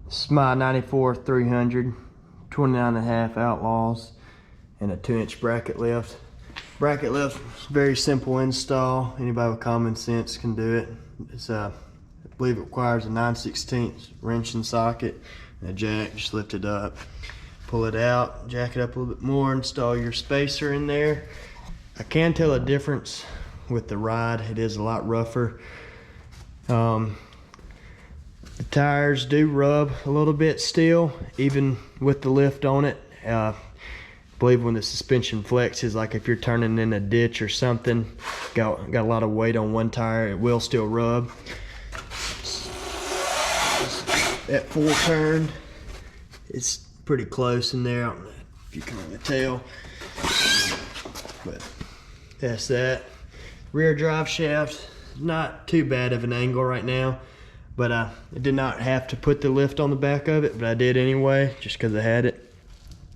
This is my 94 300, 29.5 Outlaws, and a 2-inch bracket lift. Bracket lift is very simple install. Anybody with common sense can do it. It's I believe it requires a 9/16 wrench and socket and a jack. Just lift it up, pull it out, jack it up a little bit more, install your spacer in there. I can tell a difference with the ride. It is a lot rougher. The tires do rub a little bit still, even with the lift on it. I believe when the suspension flexes, like if you're turning in a ditch or something, got a lot of weight on one tire, it will still rub. At full turn, it's pretty close in there. I don't know if you can really tell, but that's that. Rear drive shaft, not too bad of an angle right now, but I did not have to put the lift on the back of it, but I did anyway, just because I had it.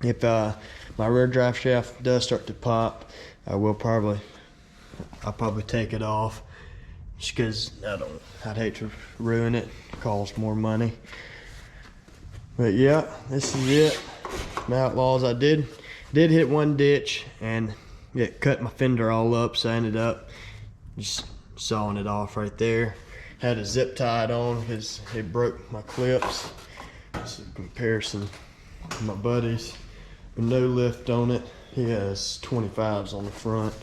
If my rear drive shaft does start to pop, I'll probably take it off, just because I'd hate to ruin it, cost more money. But yeah, this is it. My Outlaws. I did hit one ditch and it cut my fender all up, so I ended up just sawing it off right there. Had a zip tie it on because it broke my clips. This is a comparison to my buddy's with no lift on it. He has 25s on the front.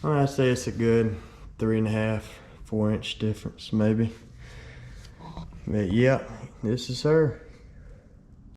I'd say it's a good 3.5, 4 inch difference maybe. But yeah, this is her.